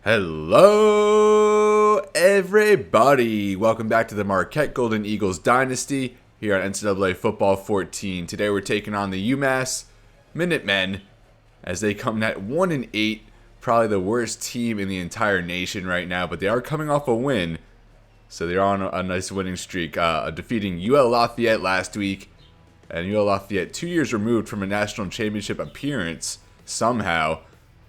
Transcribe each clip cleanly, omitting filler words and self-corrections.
Hello, everybody. Welcome back to the Marquette Golden Eagles Dynasty here on NCAA Football 14. Today we're taking on the UMASS Minutemen as they come in at 1-8, probably the worst team in the entire nation right now, but they are coming off a win, so they're on a nice winning streak, defeating UL Lafayette last week, and UL Lafayette 2 years removed from a national championship appearance. Somehow,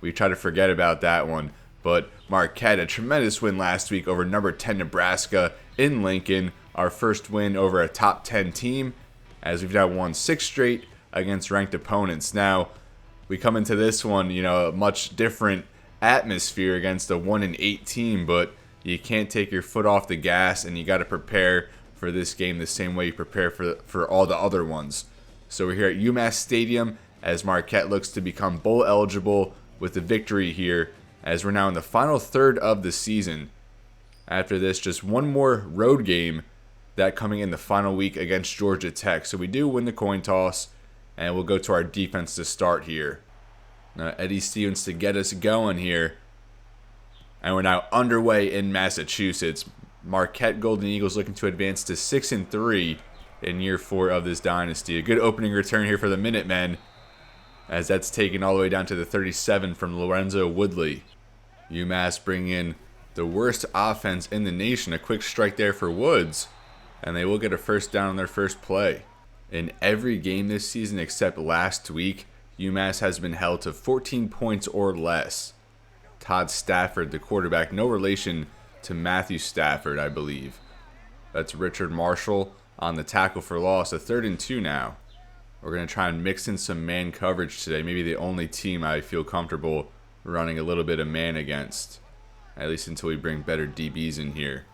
we try to forget about that one. But Marquette, a tremendous win last week over number 10 Nebraska in Lincoln. Our first win over a top 10 team, as we've now won 6 straight against ranked opponents. Now, we come into this one, a much different atmosphere against a 1-8 team, but you can't take your foot off the gas, and you got to prepare for this game the same way you prepare for all the other ones. So we're here at UMass Stadium as Marquette looks to become bowl eligible with the victory here, as we're now in the final third of the season. After this, just one more road game, that coming in the final week against Georgia Tech. So we do win the coin toss, and we'll go to our defense to start here. Now Eddie Stevens to get us going here. And we're now underway in Massachusetts. Marquette Golden Eagles looking to advance to 6-3 in year 4 of this dynasty. A good opening return here for the Minutemen, as that's taken all the way down to the 37 from Lorenzo Woodley. UMass bringing in the worst offense in the nation. A quick strike there for Woods, and they will get a first down on their first play. In every game this season except last week, UMass has been held to 14 points or less. Todd Stafford, the quarterback, no relation to Matthew Stafford, I believe. That's Richard Marshall on the tackle for loss. A 3rd and 2 now. We're going to try and mix in some man coverage today. Maybe the only team I feel comfortable running a little bit of man against, at least until we bring better DBs in here.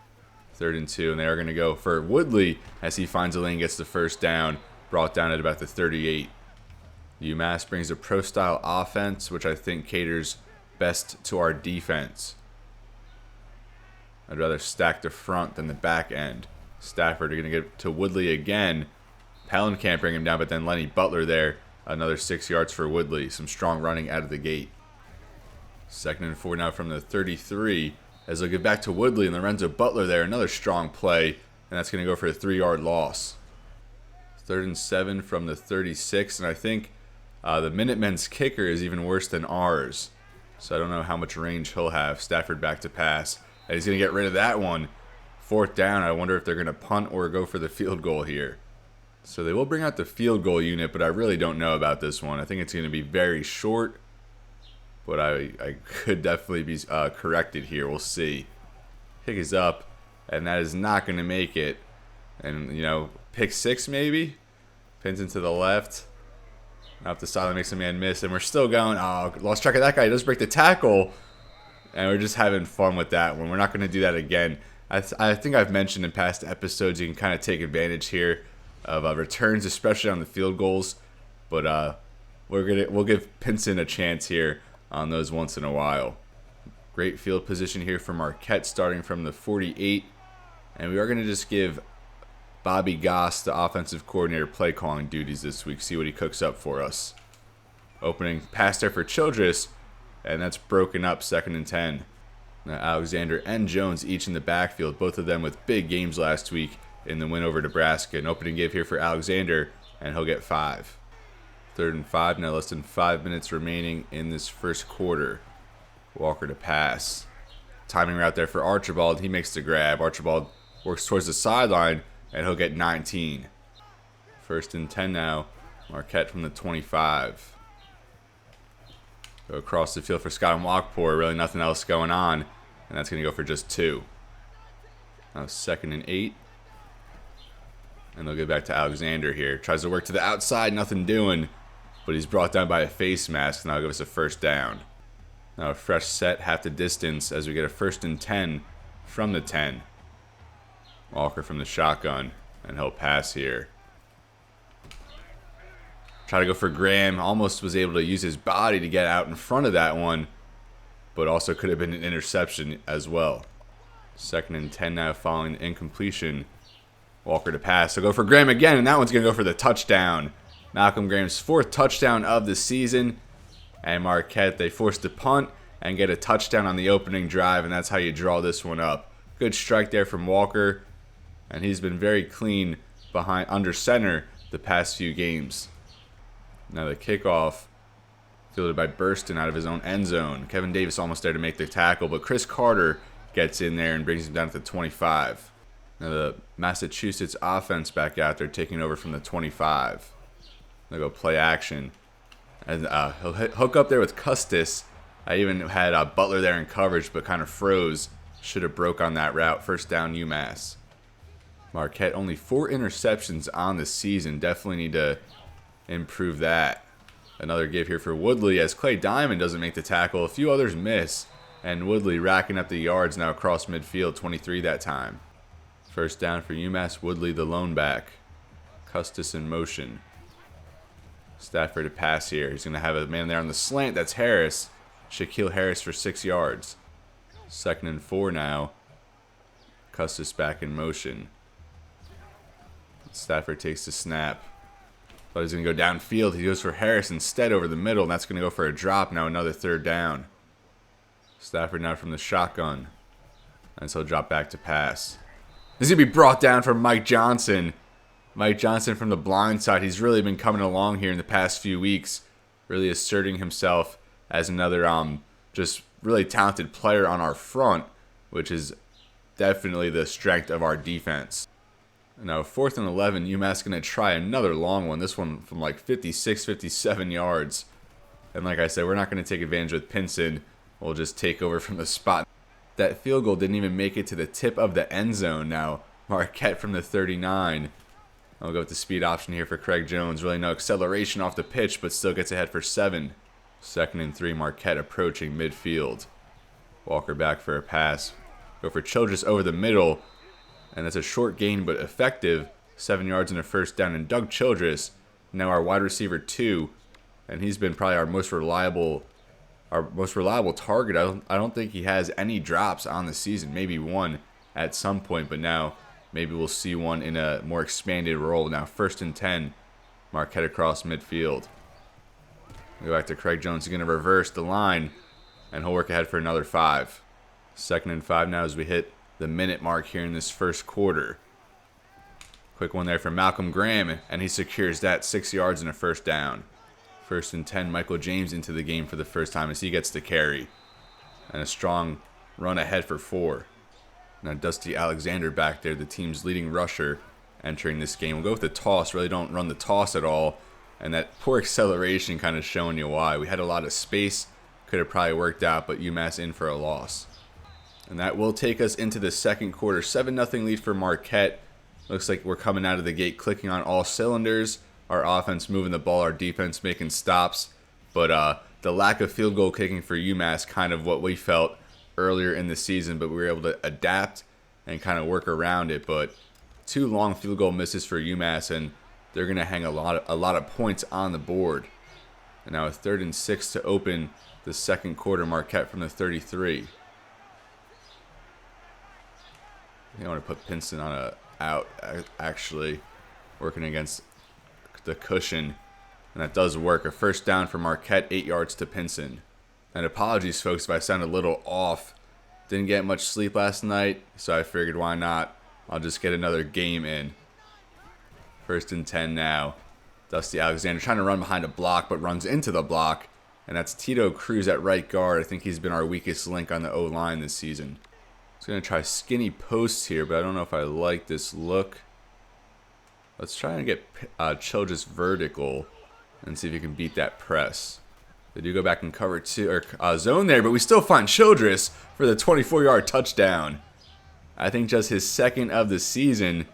3rd and 2, and they are going to go for Woodley as he finds a lane, gets the first down, brought down at about the 38. UMass brings a pro-style offense, which I think caters best to our defense. I'd rather stack the front than the back end. Stafford are going to get to Woodley again. Palin can't bring him down, but then Lenny Butler there. Another 6 yards for Woodley. Some strong running out of the gate. 2nd and 4 now from the 33. As they'll get back to Woodley and Lorenzo Butler there. Another strong play. And that's going to go for a 3-yard loss. 3rd and 7 from the 36. And I think the Minutemen's kicker is even worse than ours. So I don't know how much range he'll have. Stafford back to pass. And he's going to get rid of that one. 4th down. I wonder if they're going to punt or go for the field goal here. So they will bring out the field goal unit, but I really don't know about this one. I think it's going to be very short, but I could definitely be corrected here. We'll see. Kick is up, and that is not going to make it. And, pick 6 maybe? Pins into the left. Off the sideline makes a man miss, and we're still going. Oh, lost track of that guy. He does break the tackle, and we're just having fun with that one. We're not going to do that again. I think I've mentioned in past episodes you can kind of take advantage here of returns, especially on the field goals, but we'll give Pinson a chance here on those once in a while. Great field position here for Marquette, starting from the 48, and we are going to just give Bobby Goss, the offensive coordinator, play calling duties this week. See what he cooks up for us. Opening pass there for Childress, and that's broken up. 2nd and 10. Now Alexander and Jones each in the backfield, both of them with big games last week in the win over Nebraska. An opening give here for Alexander, and he'll get 5. 3rd and 5, now less than 5 minutes remaining in this first quarter. Walker to pass. Timing route there for Archibald. He makes the grab. Archibald works towards the sideline, and he'll get 19. 1st and 10 now. Marquette from the 25. Go across the field for Scott and Walkpour. Really nothing else going on, and that's going to go for just 2. Now 2nd and 8. And they'll get back to Alexander here. Tries to work to the outside, nothing doing. But he's brought down by a face mask, and that'll give us a first down. Now a fresh set, half the distance, as we get a 1st and 10 from the 10. Walker from the shotgun, and he'll pass here. Try to go for Graham. Almost was able to use his body to get out in front of that one, but also could have been an interception as well. 2nd and 10 now following the incompletion. Walker to pass. So go for Graham again, and that one's going to go for the touchdown. Malcolm Graham's 4th touchdown of the season. And Marquette, they forced a punt, and get a touchdown on the opening drive, and that's how you draw this one up. Good strike there from Walker, and he's been very clean behind under center the past few games. Now the kickoff fielded by Burston out of his own end zone. Kevin Davis almost there to make the tackle, but Chris Carter gets in there and brings him down to the 25. Now the Massachusetts offense back out there taking over from the 25. They'll go play action. And he'll hook up there with Custis. I even had Butler there in coverage, but kind of froze. Should have broke on that route. First down, UMass. Marquette only 4 interceptions on the season. Definitely need to improve that. Another give here for Woodley as Clay Diamond doesn't make the tackle. A few others miss. And Woodley racking up the yards now across midfield. 23 that time. First down for UMass. Woodley the lone back. Custis in motion. Stafford to pass here. He's going to have a man there on the slant. That's Harris. Shaquille Harris for 6 yards. 2nd and 4 now. Custis back in motion. Stafford takes the snap. Thought he's going to go downfield. He goes for Harris instead over the middle, and that's going to go for a drop. Now another 3rd down. Stafford now from the shotgun. And so he'll drop back to pass. This is going to be brought down from Mike Johnson. Mike Johnson from the blind side. He's really been coming along here in the past few weeks. Really asserting himself as another just really talented player on our front, which is definitely the strength of our defense. Now 4th and 11, UMass going to try another long one. This one from like 56, 57 yards. And like I said, we're not going to take advantage with Pinson. We'll just take over from the spot. That field goal didn't even make it to the tip of the end zone. Now Marquette from the 39. I'll go with the speed option here for Craig Jones. Really no acceleration off the pitch, but still gets ahead for 7. 2nd and 3, Marquette approaching midfield. Walker back for a pass. Go for Childress over the middle. And that's a short gain, but effective. 7 yards and a first down. And Doug Childress, now our wide receiver 2. And he's been probably our most reliable target. I don't think he has any drops on the season. Maybe one at some point, but now maybe we'll see one in a more expanded role. Now 1st and 10, Marquette across midfield. Go back to Craig Jones. He's going to reverse the line, and he'll work ahead for another 5. 2nd and 5 now as we hit the minute mark here in this first quarter. Quick one there from Malcolm Graham, and he secures that 6 yards and a first down. 1st and 10, Michael James into the game for the first time as he gets the carry. And a strong run ahead for 4. Now Dusty Alexander back there, the team's leading rusher entering this game. We'll go with the toss. Really don't run the toss at all. And that poor acceleration kind of showing you why. We had a lot of space. Could have probably worked out, but UMass in for a loss. And that will take us into the second quarter. 7-0 lead for Marquette. Looks like we're coming out of the gate clicking on all cylinders. Our offense moving the ball, our defense making stops. But the lack of field goal kicking for UMass, kind of what we felt earlier in the season. But we were able to adapt and kind of work around it. But 2 long field goal misses for UMass, and they're going to hang a lot of points on the board. And now a 3rd and 6 to open the second quarter. Marquette from the 33. I want to put Pinson on a out, actually, working against the cushion. And that does work. A first down for Marquette, 8 yards to Pinson. And apologies, folks, if I sound a little off. Didn't get much sleep last night, so I figured why not. I'll just get another game in. 1st and 10 now. Dusty Alexander trying to run behind a block, but runs into the block. And that's Tito Cruz at right guard. I think he's been our weakest link on the O-line this season. He's going to try skinny posts here, but I don't know if I like this look. Let's try and get Childress vertical and see if he can beat that press. They do go back and cover 2 or zone there, but we still find Childress for the 24-yard touchdown. I think just his 2nd of the season.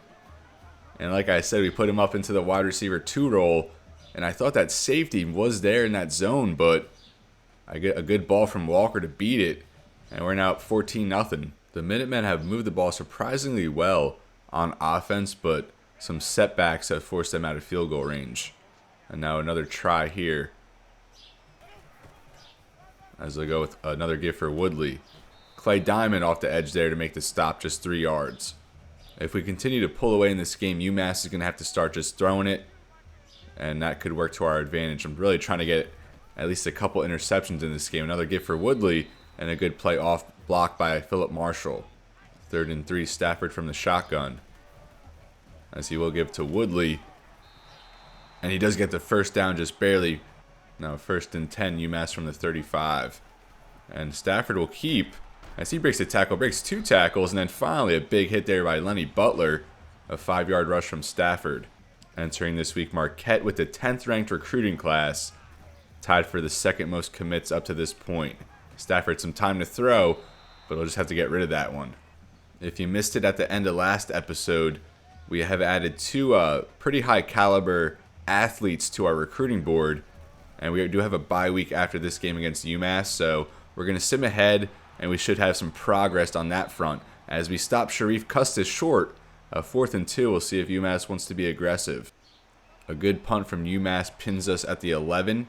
And like I said, we put him up into the wide receiver 2 role. And I thought that safety was there in that zone, but I get a good ball from Walker to beat it. And we're now up 14-0. The Minutemen have moved the ball surprisingly well on offense, but some setbacks have forced them out of field goal range. And now another try here, as they go with another give for Woodley. Clay Diamond off the edge there to make the stop, just 3 yards. If we continue to pull away in this game, UMass is going to have to start just throwing it, and that could work to our advantage. I'm really trying to get at least a couple interceptions in this game. Another give for Woodley, And a good play off block by Philip Marshall. 3rd and 3, Stafford from the shotgun. As he will give to Woodley. And he does get the first down just barely. Now 1st and 10, UMass from the 35. And Stafford will keep as he breaks a tackle, breaks 2 tackles, and then finally a big hit there by Lenny Butler. A 5-yard rush from Stafford. Entering this week, Marquette with the 10th ranked recruiting class. Tied for the 2nd most commits up to this point. Stafford some time to throw, but he'll just have to get rid of that one. If you missed it at the end of last episode, we have added 2 pretty high caliber athletes to our recruiting board. And we do have a bye week after this game against UMass, so we're going to sim ahead, and we should have some progress on that front. As we stop Sharif Custis short, 4th and 2, we'll see if UMass wants to be aggressive. A good punt from UMass pins us at the 11.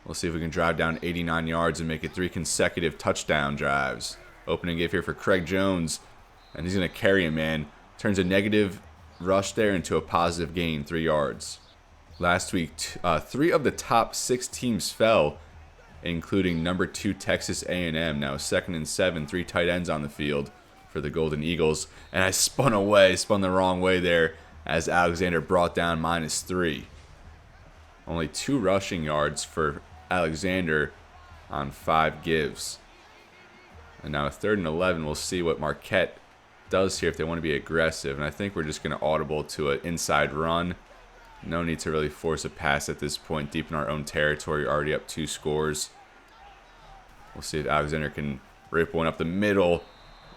We'll see if we can drive down 89 yards and make it 3 consecutive touchdown drives. Opening give here for Craig Jones, and he's going to carry him, man. Turns a negative rush there into a positive gain, 3 yards. Last week, 3 of the top 6 teams fell, including number 2 Texas A&M. Now 2nd and 7, 3 tight ends on the field for the Golden Eagles. And I spun the wrong way there as Alexander brought down -3. Only 2 rushing yards for Alexander on 5 gives. And now 3rd and 11, we'll see what Marquette does here if they want to be aggressive. And I think we're just going to audible to an inside run. No need to really force a pass at this point, deep in our own territory, already up 2 scores. We'll see if Alexander can rip one up the middle.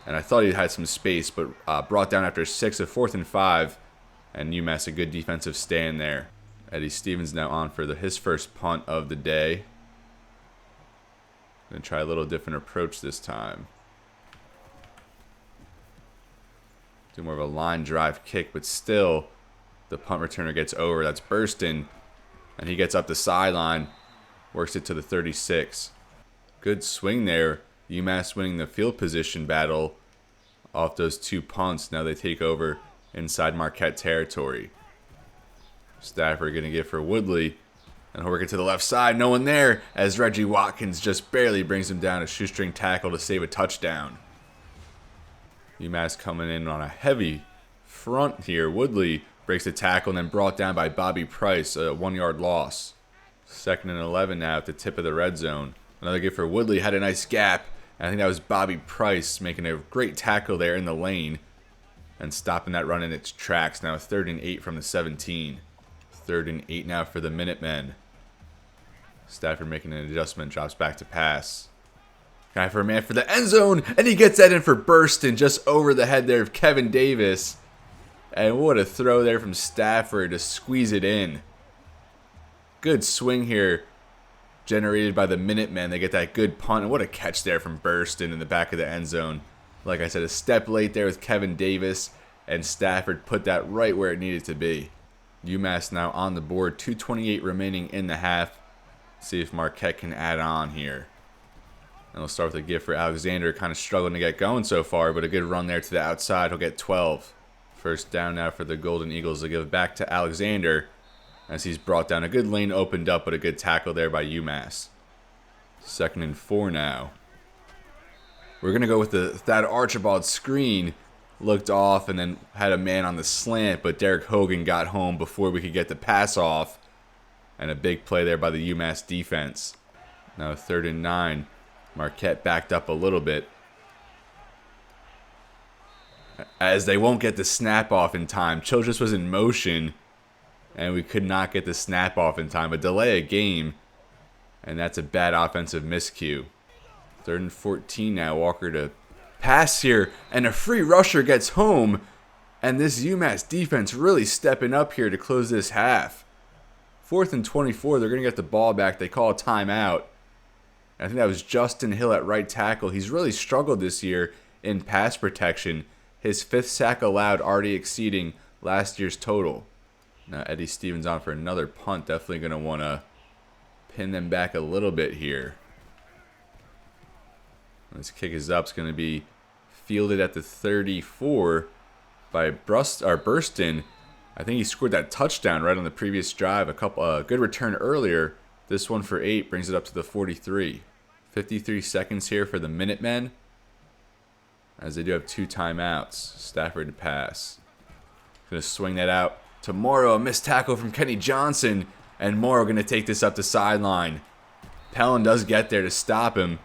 And I thought he had some space, but brought down after 6, a 4th and 5. And UMass a good defensive stand there. Eddie Stevens now on for his first punt of the day. Gonna try a little different approach this time. Do more of a line drive kick, but still the punt returner gets over. That's Burston. And he gets up the sideline. Works it to the 36. Good swing there. UMass winning the field position battle off those 2 punts. Now they take over inside Marquette territory. Stafford going to give for Woodley. And he'll work it to the left side. No one there as Reggie Watkins just barely brings him down. A shoestring tackle to save a touchdown. UMass coming in on a heavy front here. Woodley breaks the tackle and then brought down by Bobby Price. A 1-yard loss. 2nd and 11 now at the tip of the red zone. Another give for Woodley. Had a nice gap. And I think that was Bobby Price making a great tackle there in the lane. And stopping that run in its tracks. Now 3rd and 8 from the 17. 3rd and 8 now for the Minutemen. Stafford making an adjustment. Drops back to pass. Guy for a man for the end zone. And he gets that in for Burston. Just over the head there of Kevin Davis. And what a throw there from Stafford to squeeze it in. Good swing here generated by the Minutemen. They get that good punt. And what a catch there from Burston in the back of the end zone. Like I said, a step late there with Kevin Davis. And Stafford put that right where it needed to be. UMass now on the board. 2:28 remaining in the half. See if Marquette can add on here. And we'll start with a gift for Alexander. Kind of struggling to get going so far. But a good run there to the outside. He'll get 12. First down now for the Golden Eagles to give back to Alexander as he's brought down. A good lane opened up, but a good tackle there by UMass. 2nd and 4 now. We're going to go with that Archibald screen. Looked off and then had a man on the slant, but Derek Hogan got home before we could get the pass off. And a big play there by the UMass defense. Now 3rd and 9. Marquette backed up a little bit. As they won't get the snap off in time. Childress was in motion, and we could not get the snap off in time. A delay a game, and that's a bad offensive miscue. 3rd and 14 now. Walker to pass here, and a free rusher gets home. And this UMass defense really stepping up here to close this half. 4th and 24. They're going to get the ball back. They call a timeout. I think that was Justin Hill at right tackle. He's really struggled this year in pass protection. His 5th sack allowed, already exceeding last year's total. Now Eddie Stevens on for another punt. Definitely going to want to pin them back a little bit here. This kick is up. It's going to be fielded at the 34 by Burston. I think he scored that touchdown right on the previous drive. A good return earlier. This one for 8 brings it up to the 43. 53 seconds here for the Minutemen, as they do have 2 timeouts. Stafford to pass. Going to swing that out to Morrow. A missed tackle from Kenny Johnson. And Morrow going to take this up the sideline. Pellin does get there to stop him.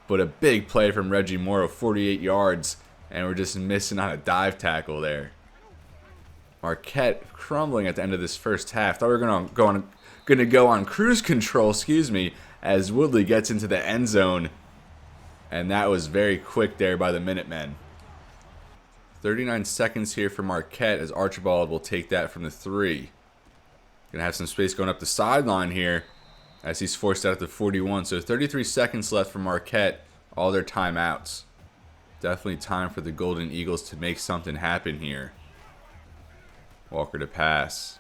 But a big play from Reggie Morrow, 48 yards. And we're just missing on a dive tackle there. Marquette crumbling at the end of this first half. Thought we were going to go on cruise control, as Woodley gets into the end zone. And that was very quick there by the Minutemen. 39 seconds here for Marquette, as Archibald will take that from the 3. Gonna have some space going up the sideline here as he's forced out at the 41. So 33 seconds left for Marquette, all their timeouts. Definitely time for the Golden Eagles to make something happen here. Walker to pass.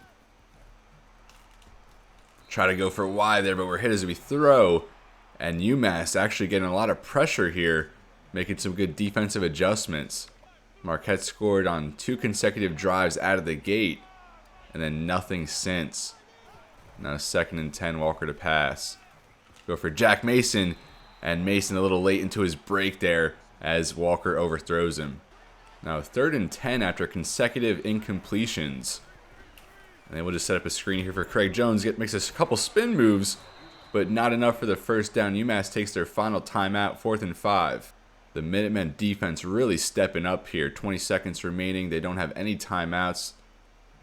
Try to go for a Y there, but we're hit as we throw. And UMass actually getting a lot of pressure here, making some good defensive adjustments. Marquette scored on 2 consecutive drives out of the gate, and then nothing since. Now 2nd and 10, Walker to pass. Go for Jack Mason, and Mason a little late into his break there as Walker overthrows him. Now 3rd and 10 after consecutive incompletions. And then we'll just set up a screen here for Craig Jones. Makes a couple spin moves, but not enough for the first down. UMass takes their final timeout, 4th and 5. The Minutemen defense really stepping up here. 20 seconds remaining. They don't have any timeouts.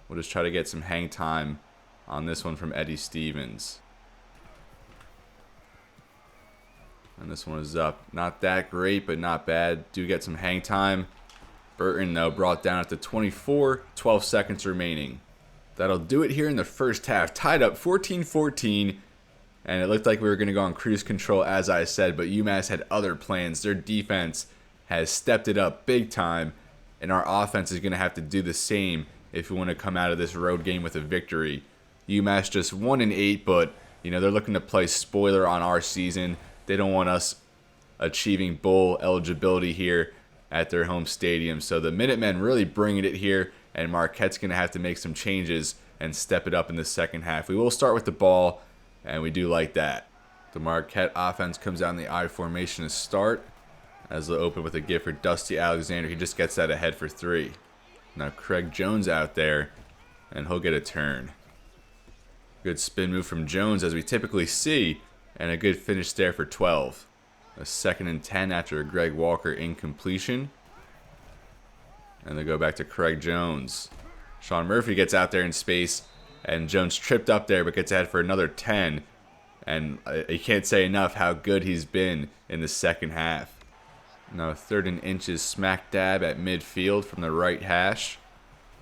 We'll just try to get some hang time on this one from Eddie Stevens. And this one is up. Not that great, but not bad. Do get some hang time. Burton, though, brought down at the 24. 12 seconds remaining. That'll do it here in the first half. Tied up 14-14. And it looked like we were going to go on cruise control, as I said, but UMass had other plans. Their defense has stepped it up big time, and our offense is going to have to do the same if we want to come out of this road game with a victory. UMass just 1-8, but they're looking to play spoiler on our season. They don't want us achieving bowl eligibility here at their home stadium. So the Minutemen really bringing it here, and Marquette's going to have to make some changes and step it up in the second half. We will start with the ball, and we do like that. The Marquette offense comes out in the I formation to start, as they'll open with a gift for Dusty Alexander. He just gets that ahead for 3. Now Craig Jones out there, and he'll get a turn. Good spin move from Jones, as we typically see, and a good finish there for 12. A 2nd and 10 after a Greg Walker incompletion. And they go back to Craig Jones. Sean Murphy gets out there in space, and Jones tripped up there, but gets ahead for another 10. And I can't say enough how good he's been in the second half. Now 3rd and inches, smack dab at midfield from the right hash.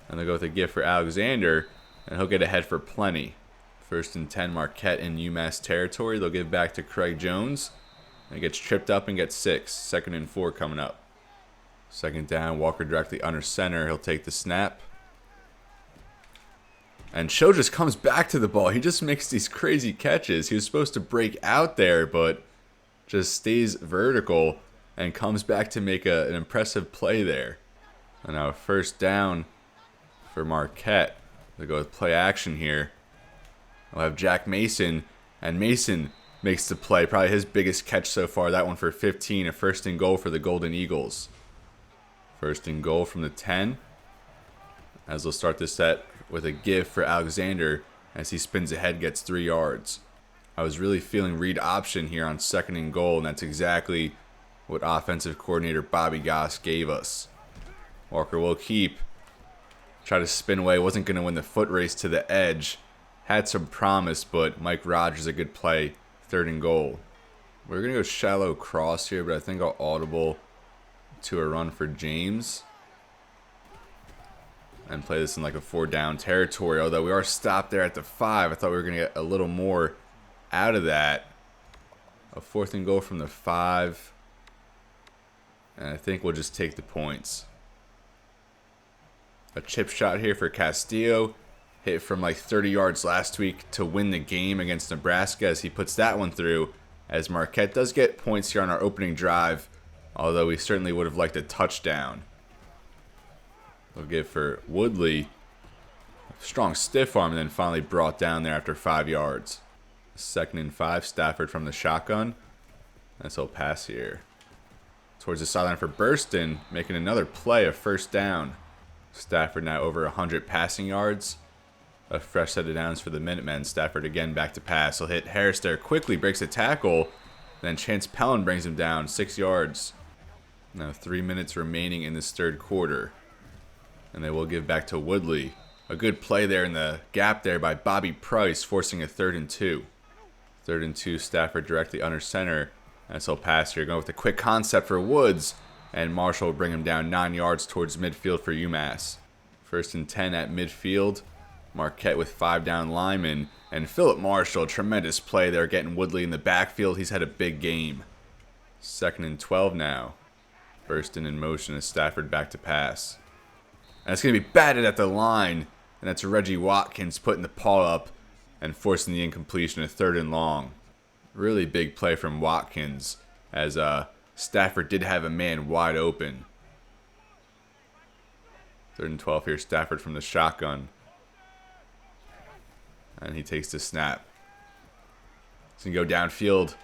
And they'll go with a gift for Alexander, and he'll get ahead for plenty. 1st and 10, Marquette in UMass territory. They'll give back to Craig Jones. And he gets tripped up and gets 6. 2nd and 4 coming up. 2nd down, Walker directly under center. He'll take the snap. And Cho just comes back to the ball. He just makes these crazy catches. He was supposed to break out there, but just stays vertical and comes back to make an impressive play there. And now 1st down for Marquette. They go with play action here. We'll have Jack Mason, and Mason makes the play. Probably his biggest catch so far. That one for 15. A 1st and goal for the Golden Eagles. 1st and goal from the 10. As they'll start this set with a give for Alexander as he spins ahead, gets 3 yards. I was really feeling read option here on 2nd and goal, and that's exactly what offensive coordinator Bobby Goss gave us. Walker will keep. Try to spin away. Wasn't going to win the foot race to the edge. Had some promise, but Mike Rogers, a good play. 3rd and goal. We're going to go shallow cross here, but I think I'll audible to a run for James. And play this in like a 4-down territory, although we are stopped there at the 5. I thought we were going to get a little more out of that. A 4th and goal from the 5. And I think we'll just take the points. A chip shot here for Castillo. Hit from like 30 yards last week to win the game against Nebraska, as he puts that one through. As Marquette does get points here on our opening drive, although we certainly would have liked a touchdown. We'll give for Woodley. Strong stiff arm, and then finally brought down there after 5 yards. 2nd and 5, Stafford from the shotgun. As he'll pass here. Towards the sideline for Burston, making another play, a first down. Stafford now over 100 passing yards. A fresh set of downs for the Minutemen. Stafford again back to pass. He'll hit Harris there quickly, breaks a tackle. Then Chance Pellin brings him down 6 yards. Now 3 minutes remaining in this third quarter. And they will give back to Woodley. A good play there in the gap there by Bobby Price, forcing a 3rd and 2. 3rd and 2, Stafford directly under center. As he'll pass here, going with a quick concept for Woods. And Marshall will bring him down 9 yards towards midfield for UMass. 1st and 10 at midfield. Marquette with 5 down linemen. And Philip Marshall, tremendous play there, getting Woodley in the backfield. He's had a big game. 2nd and 12 now. Burston in motion as Stafford back to pass. And it's going to be batted at the line. And that's Reggie Watkins putting the paw up and forcing the incompletion, a 3rd and long. Really big play from Watkins as Stafford did have a man wide open. 3rd and 12 here, Stafford from the shotgun. And he takes the snap. He's going to go downfield.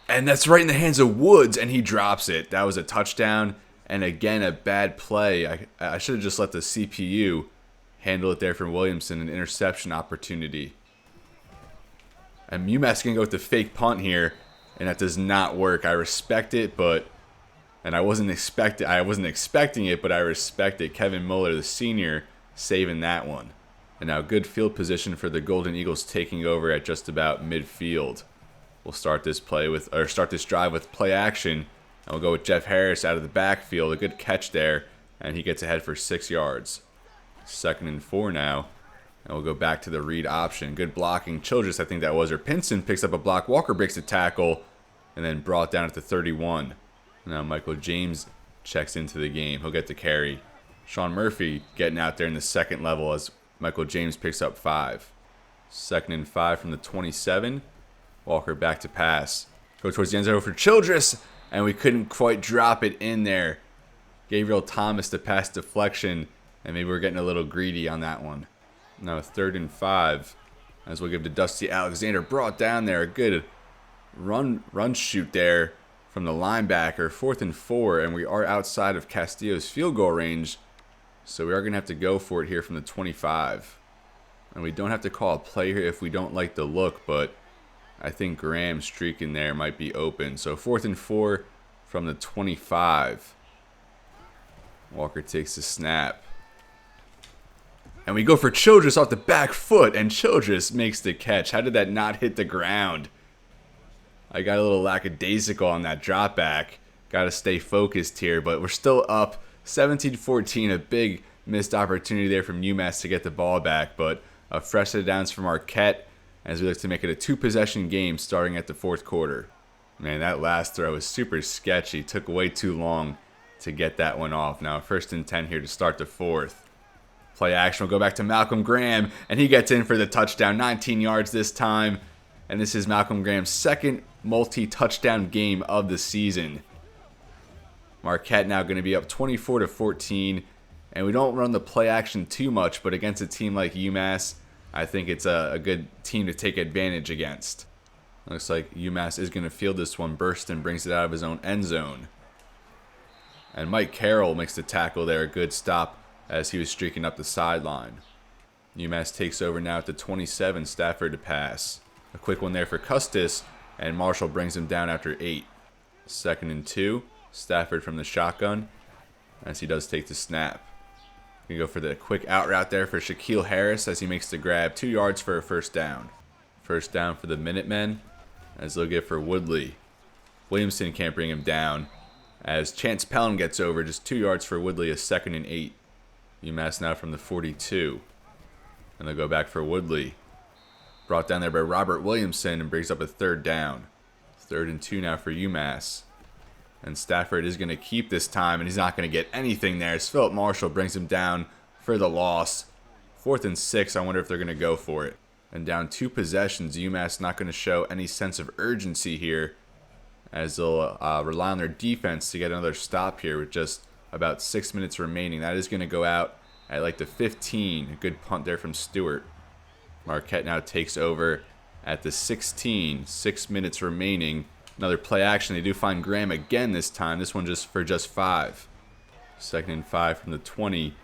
And that's right in the hands of Woods, and he drops it. That was a touchdown, and again, a bad play. I should have just let the CPU handle it there from Williamson, an interception opportunity. And UMass going to go with the fake punt here, and that does not work. I respect it, and I wasn't expecting it, but I respect it. Kevin Muller, the senior, saving that one. And now good field position for the Golden Eagles, taking over at just about midfield. We'll start this drive with play action, and we'll go with Jeff Harris out of the backfield. A good catch there, and he gets ahead for 6 yards. 2nd and 4 now, and we'll go back to the read option. Good blocking. Childress, I think that was, or Pinson picks up a block. Walker breaks a tackle, and then brought down at the 31. Now Michael James checks into the game. He'll get the carry. Sean Murphy getting out there in the second level as Michael James picks up 5. 2nd and 5 from the 27. Walker back to pass. Go towards the end zone for Childress, and we couldn't quite drop it in there. Gabriel Thomas, the pass deflection, and maybe we're getting a little greedy on that one. Now 3rd and 5, as we'll give to Dusty Alexander. Brought down there, a good run shoot there from the linebacker. 4th and 4, and we are outside of Castillo's field goal range, so we are going to have to go for it here from the 25. And we don't have to call a play here if we don't like the look, but I think Graham streaking there might be open. So 4th and 4 from the 25. Walker takes the snap. And we go for Childress off the back foot, and Childress makes the catch. How did that not hit the ground? I got a little lackadaisical on that drop back. Got to stay focused here, but we're still up 17-14. A big missed opportunity there from UMass to get the ball back, but a fresh set of downs from Marquette as we look to make it a 2-possession game starting at the 4th quarter. Man, that last throw was super sketchy. Took way too long to get that one off. Now 1st and 10 here to start the 4th. Play action will go back to Malcolm Graham, and he gets in for the touchdown. 19 yards this time, and this is Malcolm Graham's second multi-touchdown game of the season. Marquette now going to be up 24-14, and we don't run the play action too much, but against a team like UMass, I think it's a good team to take advantage against. Looks like UMass is going to field this one. Burston brings it out of his own end zone. And Mike Carroll makes the tackle there. A good stop as he was streaking up the sideline. UMass takes over now at the 27. Stafford to pass. A quick one there for Custis, and Marshall brings him down after 8. 2nd and 2. Stafford from the shotgun as he does take the snap. We go for the quick out route there for Shaquille Harris as he makes the grab. 2 yards for a first down. First down for the Minutemen as they'll get for Woodley. Williamson can't bring him down as Chance Pellin gets over. Just 2 yards for Woodley, a 2nd and 8. UMass now from the 42. And they'll go back for Woodley. Brought down there by Robert Williamson and brings up a 3rd down. 3rd and 2 now for UMass. And Stafford is going to keep this time, and he's not going to get anything there as Philip Marshall brings him down for the loss. 4th and 6, I wonder if they're going to go for it. And down 2 possessions, UMass not going to show any sense of urgency here as they'll rely on their defense to get another stop here with just about 6 minutes remaining. That is going to go out at like the 15. A good punt there from Stewart. Marquette now takes over at the 16. 6 minutes remaining. Another play action. They do find Graham again this time. This one just for just 5. 2nd and 5 from the 20.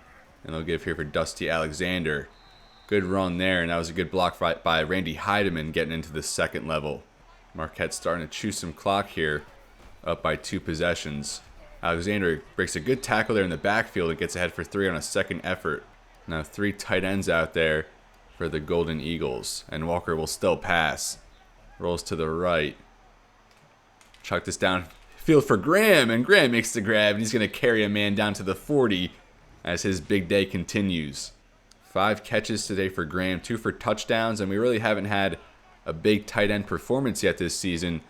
And they'll give here for Dusty Alexander. Good run there, and that was a good block by Randy Heidemann getting into the second level. Marquette starting to chew some clock here, up by 2 possessions. Alexander breaks a good tackle there in the backfield and gets ahead for 3 on a second effort. Now 3 tight ends out there for the Golden Eagles, and Walker will still pass. Rolls to the right. Chuck this downfield for Graham, and Graham makes the grab, and he's going to carry a man down to the 40 as his big day continues. 5 catches today for Graham, 2 for touchdowns, and we really haven't had a big tight end performance yet this season.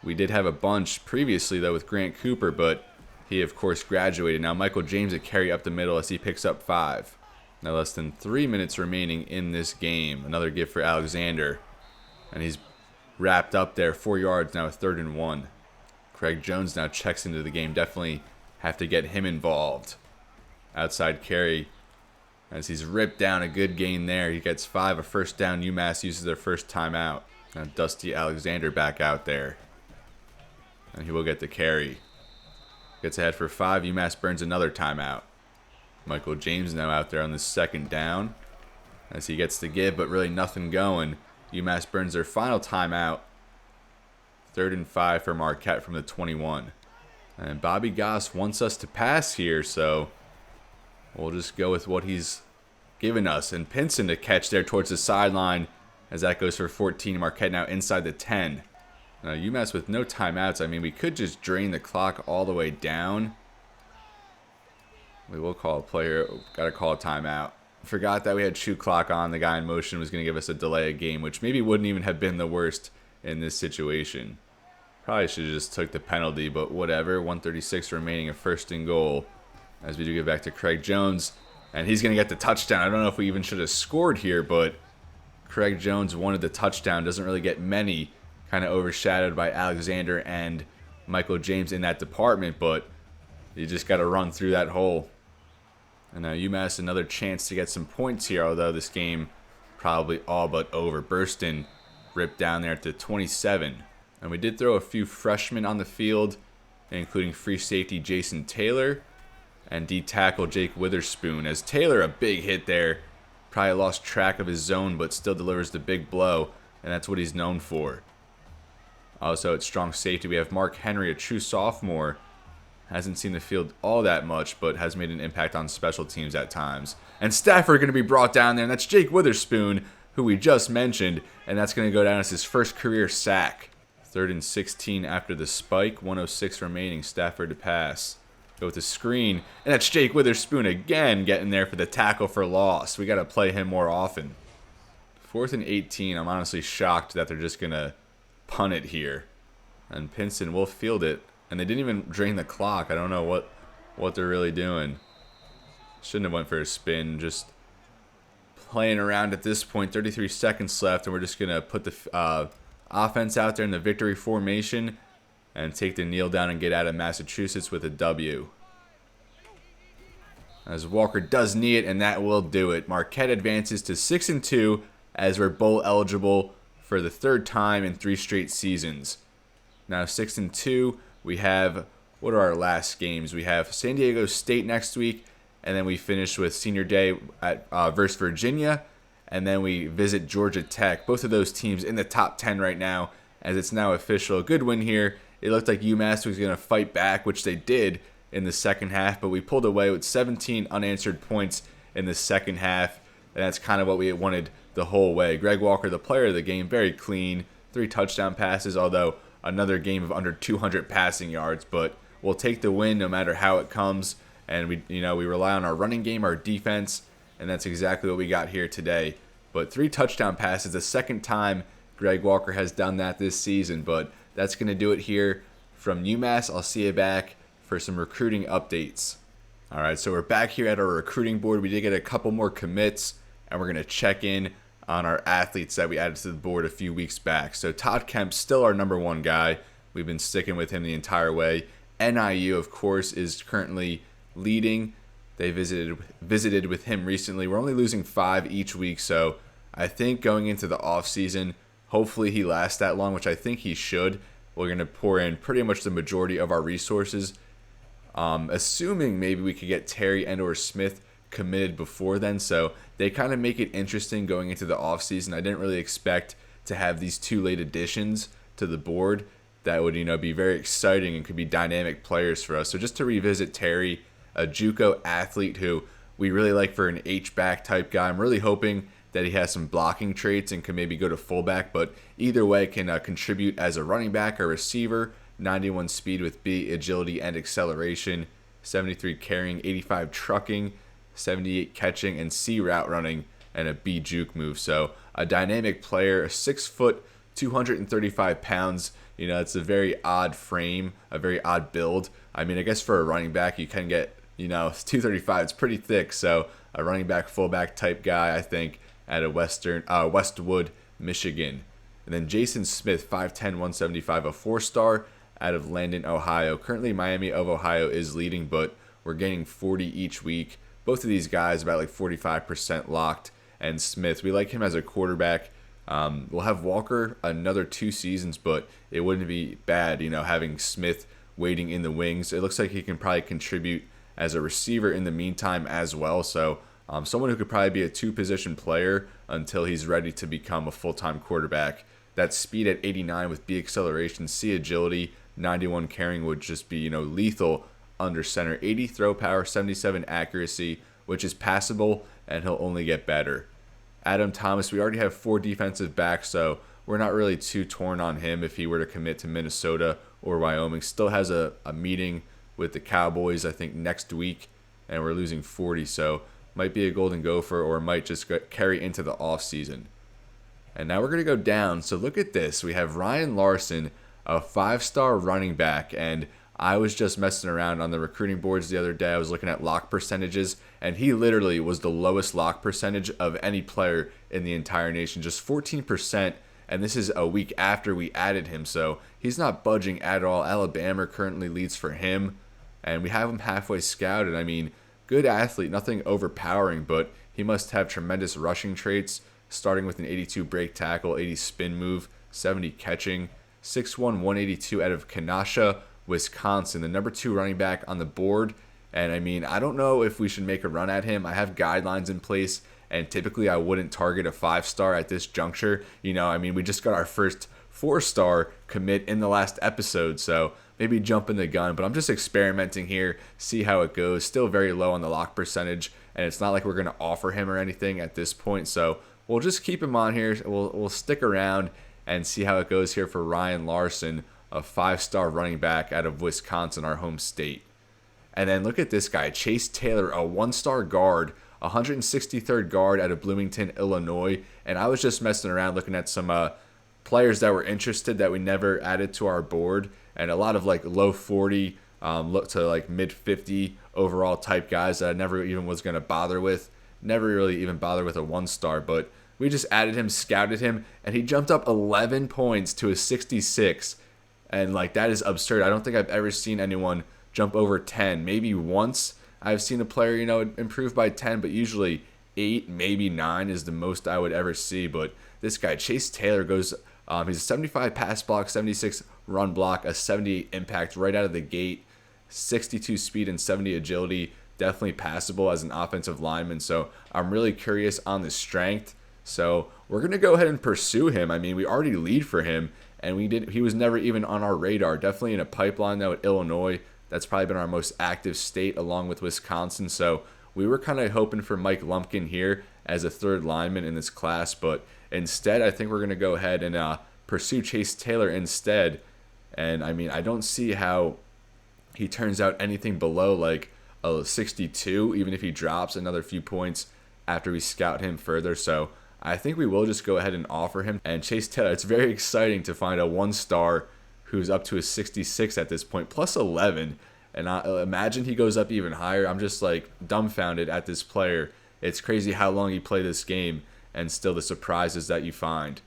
We did have a bunch previously, though, with Grant Cooper, but he, of course, graduated. Now Michael James a carry up the middle as he picks up 5. Now less than 3 minutes remaining in this game. Another give for Alexander, and he's wrapped up there, 4 yards, now 3rd and 1. Craig Jones now checks into the game. Definitely have to get him involved. Outside carry as he's ripped down, a good gain there. He gets 5, a first down. UMass uses their first timeout. Now Dusty Alexander back out there, and he will get the carry. Gets ahead for 5. UMass burns another timeout. Michael James now out there on the 2nd down as he gets the give, but really nothing going. UMass burns their final timeout. 3rd and 5 for Marquette from the 21. And Bobby Goss wants us to pass here, so we'll just go with what he's given us. And Pinson to catch there towards the sideline as that goes for 14. Marquette now inside the 10. Now UMass with no timeouts. I mean, we could just drain the clock all the way down. We will call a player. Got to call a timeout. Forgot that we had shoot clock on. The guy in motion was going to give us a delay of game, which maybe wouldn't even have been the worst in this situation. Probably should have just took the penalty, but whatever. 1:36 remaining, a 1st and goal. As we do get back to Craig Jones, and he's going to get the touchdown. I don't know if we even should have scored here, but Craig Jones wanted the touchdown. Doesn't really get many, kind of overshadowed by Alexander and Michael James in that department, but you just got to run through that hole. And now UMass another chance to get some points here, although this game probably all but over. Burston ripped down there at the 27. And we did throw a few freshmen on the field, including free safety Jason Taylor and D-tackle Jake Witherspoon. As Taylor, a big hit there, probably lost track of his zone, but still delivers the big blow, and that's what he's known for. Also at strong safety, we have Mark Henry, a true sophomore. Hasn't seen the field all that much, but has made an impact on special teams at times. And Stafford going to be brought down there, and that's Jake Witherspoon, who we just mentioned, and that's going to go down as his first career sack. 3rd and 16 after the spike, 1:06 remaining, Stafford to pass. Go with the screen, and that's Jake Witherspoon again getting there for the tackle for loss. We got to play him more often. 4th and 18, I'm honestly shocked that they're just going to punt it here. And Pinson will field it. And they didn't even drain the clock. I don't know what they're really doing. Shouldn't have went for a spin. Just playing around at this point. 33 seconds left, and we're just going to put the offense out there in the victory formation and take the kneel down and get out of Massachusetts with a W. As Walker does knee it, and that will do it. Marquette advances to 6-2 as we're bowl eligible for the 3rd time in 3 straight seasons. Now 6-2. We have, what are our last games? We have San Diego State next week, and then we finish with Senior Day at versus Virginia, and then we visit Georgia Tech. Both of those teams in the top 10 right now, as it's now official. A good win here. It looked like UMass was going to fight back, which they did in the second half, but we pulled away with 17 unanswered points in the second half, and that's kind of what we wanted the whole way. Greg Walker, the player of the game, very clean. 3 touchdown passes, although another game of under 200 passing yards, but we'll take the win no matter how it comes. And we rely on our running game, our defense, and that's exactly what we got here today. But 3 touchdown passes, the second time Greg Walker has done that this season. But that's going to do it here from UMass. I'll see you back for some recruiting updates. All right, so we're back here at our recruiting board. We did get a couple more commits, and we're going to check in on our athletes that we added to the board a few weeks back. So Todd Kemp's still our number 1 guy. We've been sticking with him the entire way. NIU, of course, is currently leading. They visited with him recently. We're only losing 5 each week, so I think going into the offseason, hopefully he lasts that long, which I think he should. we're going to pour in pretty much the majority of our resources, assuming maybe we could get Terry and or Smith committed before then. So they kind of make it interesting going into the offseason. I didn't really expect to have these two late additions to the board that would, be very exciting and could be dynamic players for us. So just to revisit Terry, a JUCO athlete who we really like for an H-back type guy. I'm really hoping that he has some blocking traits and can maybe go to fullback, but either way can contribute as a running back or receiver. 91 speed with B, agility and acceleration, 73 carrying, 85 trucking, 78 catching, and C route running, and a B juke move. So a dynamic player, 6 foot, 235 pounds. It's a very odd frame, a very odd build. I mean, I guess for a running back, you can get, 235. It's pretty thick. So a running back, fullback type guy, I think, out of Westwood, Michigan. And then Jason Smith, 5'10", 175, a 4-star out of Landon, Ohio. Currently, Miami of Ohio is leading, but we're getting 40 each week. Both of these guys about like 45% locked. And Smith, we like him as a quarterback. We'll have Walker another 2 seasons, but it wouldn't be bad, having Smith waiting in the wings. It looks like he can probably contribute as a receiver in the meantime as well. So someone who could probably be a 2-position player until he's ready to become a full-time quarterback. That speed at 89 with B acceleration, C agility, 91 carrying would just be, lethal under center. 80 throw power, 77 accuracy, which is passable, and he'll only get better. Adam Thomas, we already have 4 defensive backs, so we're not really too torn on him if he were to commit to Minnesota or Wyoming. Still has a meeting with the Cowboys, I think, next week, and we're losing 40, so might be a golden gopher or might just carry into the offseason. And now we're going to go down. So look at this. We have Ryan Larsen, a 5-star running back, and I was just messing around on the recruiting boards the other day. I was looking at lock percentages, and he literally was the lowest lock percentage of any player in the entire nation, just 14%, and this is a week after we added him, so he's not budging at all. Alabama currently leads for him, and we have him halfway scouted. I mean, good athlete, nothing overpowering, but he must have tremendous rushing traits, starting with an 82 break tackle, 80 spin move, 70 catching, 6'1", 182 out of Kenosha, Wisconsin, the number 2 running back on the board. And I mean, I don't know if we should make a run at him. I have guidelines in place, and typically I wouldn't target a 5-star at this juncture. We just got our first 4-star commit in the last episode, so maybe jumping the gun, but I'm just experimenting here, see how it goes. Still very low on the lock percentage, and it's not like we're going to offer him or anything at this point, so we'll just keep him on here. We'll stick around and see how it goes here for Ryan Larsen, a 5-star running back out of Wisconsin, our home state. And then look at this guy, Chase Taylor, a 1-star guard, 163rd guard out of Bloomington, Illinois, and I was just messing around looking at some players that were interested that we never added to our board, and a lot of like low 40 look to like mid 50 overall type guys that I never even was going to bother with. Never really even bothered with a 1-star, but we just added him, scouted him, and he jumped up 11 points to a 66. And like, that is absurd. I don't think I've ever seen anyone jump over 10. Maybe once I've seen a player, improve by 10, but usually 8, maybe 9 is the most I would ever see. But this guy, Chase Taylor, goes, he's a 75 pass block, 76 run block, a 78 impact right out of the gate, 62 speed and 70 agility. Definitely passable as an offensive lineman. So I'm really curious on the strength. So we're going to go ahead and pursue him. I mean, we already lead for him, and he was never even on our radar. Definitely in a pipeline, though, at Illinois. That's probably been our most active state, along with Wisconsin. So we were kind of hoping for Mike Lumpkin here as a 3rd lineman in this class, but instead I think we're going to go ahead and pursue Chase Taylor instead. And I mean, I don't see how he turns out anything below like a 62, even if he drops another few points after we scout him further. So I think we will just go ahead and offer him. And Chase Taylor, it's very exciting to find a 1-star who's up to a 66 at this point, plus 11. And I imagine he goes up even higher. I'm just like dumbfounded at this player. It's crazy how long he played this game, and still the surprises that you find.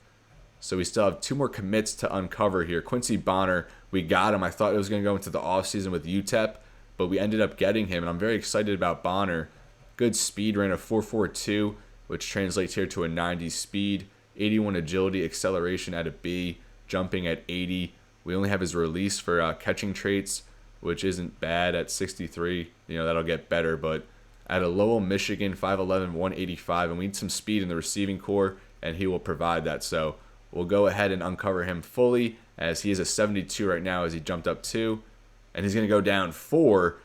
So we still have 2 more commits to uncover here. Quincy Bonner, we got him. I thought it was going to go into the offseason with UTEP, but we ended up getting him, and I'm very excited about Bonner. Good speed, ran a 4.42, which translates here to a 90 speed, 81 agility, acceleration at a B, jumping at 80 We only have his release for catching traits, which isn't bad at 63. That'll get better, but at a Lowell, Michigan, 5'11", 185, and we need some speed in the receiving core, and he will provide that. So we'll go ahead and uncover him fully, as he is a 72 right now as he jumped up 2. And he's going to go down 4.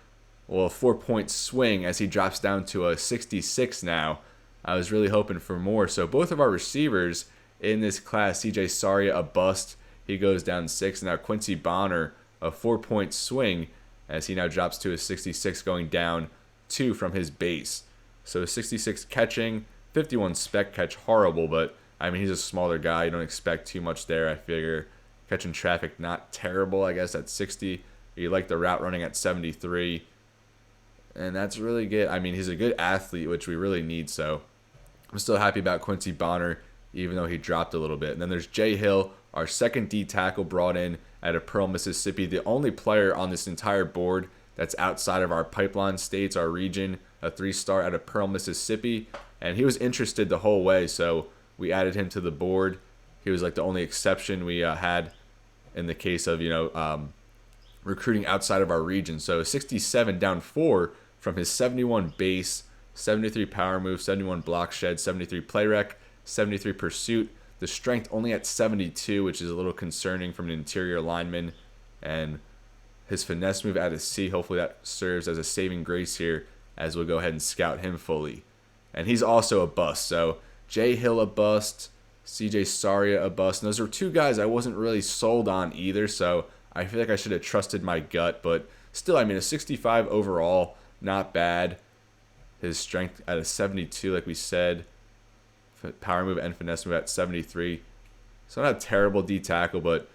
Well, a 4-point swing as he drops down to a 66 now. I was really hoping for more. So both of our receivers in this class, CJ Saria, a bust. He goes down 6. And now Quincy Bonner, a 4-point swing as he now drops to a 66, going down 2 from his base. So 66 catching, 51 spec catch, horrible, but I mean, he's a smaller guy. You don't expect too much there. I figure catching traffic, not terrible, I guess, at 60. You like the route running at 73. And that's really good. I mean, he's a good athlete, which we really need. So I'm still happy about Quincy Bonner, even though he dropped a little bit. And then there's Jay Hill, our second D tackle brought in out of Pearl, Mississippi. The only player on this entire board that's outside of our pipeline states, our region, a 3-star out of Pearl, Mississippi. And he was interested the whole way, so we added him to the board. He was like the only exception we had in the case of, recruiting outside of our region. So 67 down 4 from his 71 base, 73 power move, 71 block shed, 73 play rec, 73 pursuit. The strength only at 72, which is a little concerning from an interior lineman. And his finesse move at a C, hopefully that serves as a saving grace here as we'll go ahead and scout him fully. And he's also a bust. So Jay Hill a bust, CJ Saria a bust. And those are 2 guys I wasn't really sold on either, so I feel like I should have trusted my gut. But still, I mean, a 65 overall, not bad. His strength at a 72, like we said. Power move and finesse move at 73. So not a terrible D tackle, but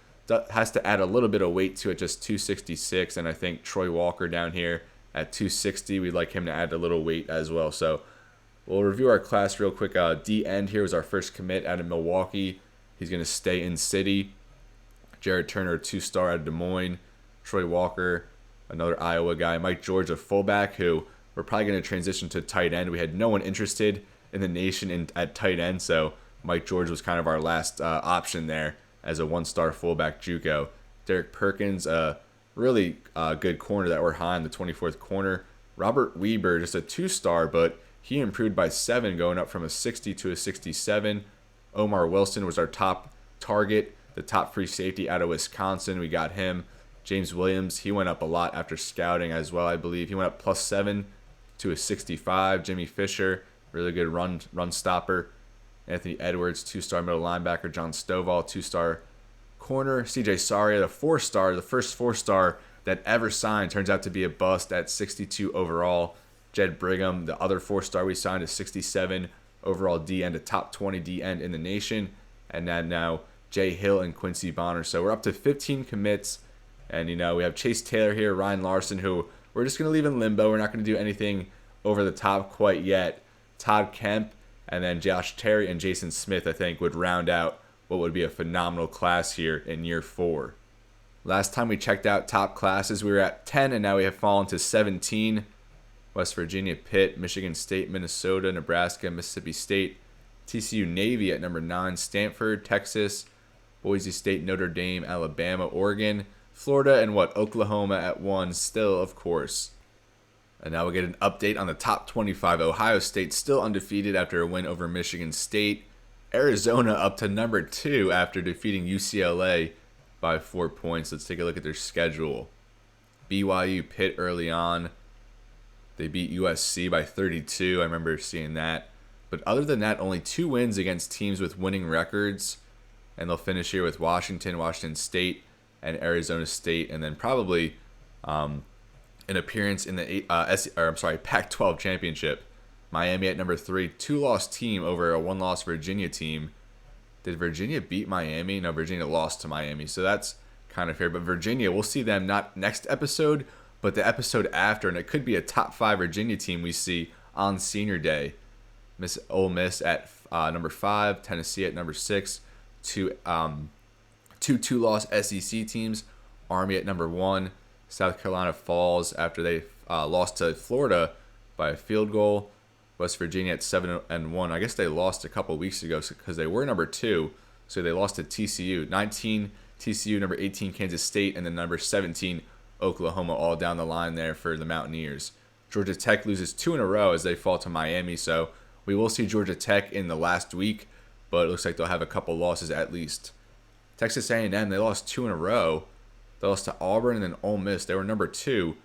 has to add a little bit of weight to it, just 266. And I think Troy Walker down here at 260, we'd like him to add a little weight as well. So we'll review our class real quick. D end here was our first commit out of Milwaukee. He's going to stay in city. Jared Turner, 2-star out of Des Moines. Troy Walker, another Iowa guy. Mike George, a fullback, who we're probably going to transition to tight end. We had no one interested in the nation at tight end, so Mike George was kind of our last option there as a 1-star fullback JUCO. Derek Perkins, a really good corner that we're high in the 24th corner. Robert Weber, just a 2-star, but he improved by 7, going up from a 60 to a 67. Omar Wilson was our top target, the top free safety out of Wisconsin. We got him. James Williams, he went up a lot after scouting as well, I believe. He went up +7 to a 65. Jimmy Fisher, really good run stopper. Anthony Edwards, 2-star middle linebacker. John Stovall, 2-star corner. CJ Saria, the 4-star, the first 4-star that ever signed, turns out to be a bust at 62 overall. Jed Brigham, the other 4-star we signed, a 67 overall D end, a top 20 D end in the nation. And then now Jay Hill and Quincy Bonner. So we're up to 15 commits. And, we have Chase Taylor here, Ryan Larsen, who we're just going to leave in limbo. We're not going to do anything over the top quite yet. Todd Kemp, and then Josh Terry and Jason Smith, I think, would round out what would be a phenomenal class here in year 4. Last time we checked out top classes, we were at 10, and now we have fallen to 17. West Virginia, Pitt, Michigan State, Minnesota, Nebraska, Mississippi State, TCU Navy at number 9, Stanford, Texas, Boise State, Notre Dame, Alabama, Oregon, Florida, and Oklahoma at 1 still, of course. And now we'll get an update on the top 25. Ohio State still undefeated after a win over Michigan State. Arizona up to number 2 after defeating UCLA by 4 points. Let's take a look at their schedule. BYU, Pitt early on. They beat USC by 32. I remember seeing that. But other than that, only 2 wins against teams with winning records. And they'll finish here with Washington, Washington State, and Arizona State. And then probably an appearance in the Pac-12 championship. Miami at number 3, 2-loss team over a 1-loss Virginia team. Did Virginia beat Miami? No, Virginia lost to Miami, so that's kind of fair. But Virginia, we'll see them not next episode, but the episode after, and it could be a top 5 Virginia team we see on Senior Day. Ole Miss at number 5, Tennessee at number 6, two 2-loss SEC teams. Army at number 1. South Carolina falls after they lost to Florida by a field goal. West Virginia at 7-1. I guess they lost a couple weeks ago because they were number 2, so they lost to TCU. 19 TCU, number 18, Kansas State, and then number 17, Oklahoma, all down the line there for the Mountaineers. Georgia Tech loses 2 in a row as they fall to Miami, so we will see Georgia Tech in the last week, but it looks like they'll have a couple losses at least. Texas A&M, they lost 2 in a row. They lost to Auburn and then Ole Miss. They were number 2,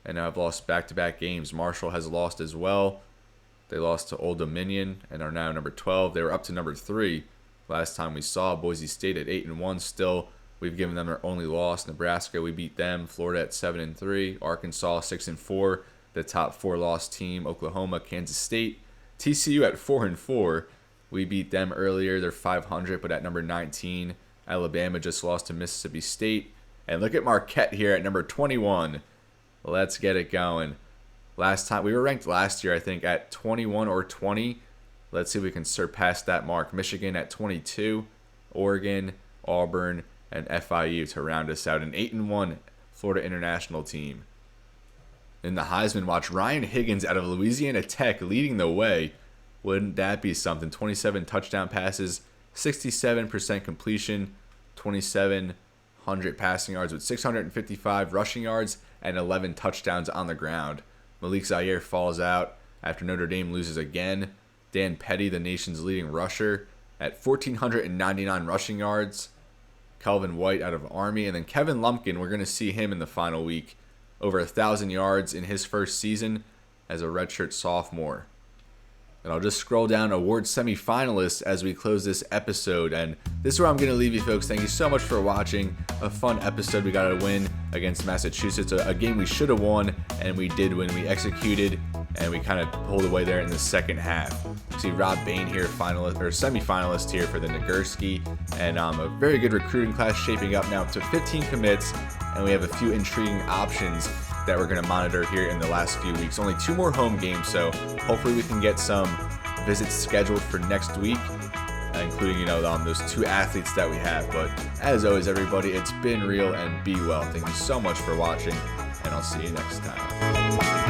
and now have lost back-to-back games. Marshall has lost as well. They lost to Old Dominion and are now number 12. They were up to number 3 last time we saw. Boise State at 8-1 still. We've given them their only loss. Nebraska, we beat them. Florida at 7-3. Arkansas 6-4. The top 4 loss team. Oklahoma, Kansas State. TCU at 4-4. We beat them earlier. They're 500, but at number 19. Alabama just lost to Mississippi State. And look at Marquette here at number 21. Let's get it going. Last time we were ranked last year, I think, at 21 or 20. Let's see if we can surpass that mark. Michigan at 22, Oregon, Auburn, and FIU to round us out. An 8-1 Florida International team. In the Heisman watch, Ryan Higgins out of Louisiana Tech leading the way. Wouldn't that be something? 27 touchdown passes, 67% completion, 2,700 passing yards with 655 rushing yards, and 11 touchdowns on the ground. Malik Zaire falls out after Notre Dame loses again. Dan Petty, the nation's leading rusher, at 1,499 rushing yards. Kelvin White out of Army. And then Kevin Lumpkin, we're going to see him in the final week. Over 1,000 yards in his first season as a redshirt sophomore. And I'll just scroll down award semifinalists as we close this episode. And this is where I'm going to leave you, folks. Thank you so much for watching. A fun episode. We got a win against Massachusetts. A game we should have won, and we did win. We executed, and we kind of pulled away there in the second half. You see Rob Bain here, finalist or semifinalist here for the Nagurski. And a very good recruiting class shaping up now to 15 commits. And we have a few intriguing options that we're going to monitor here in the last few weeks. Only 2 more home games, so hopefully we can get some visits scheduled for next week, including, those 2 athletes that we have. But as always, everybody, it's been real and be well. Thank you so much for watching, and I'll see you next time.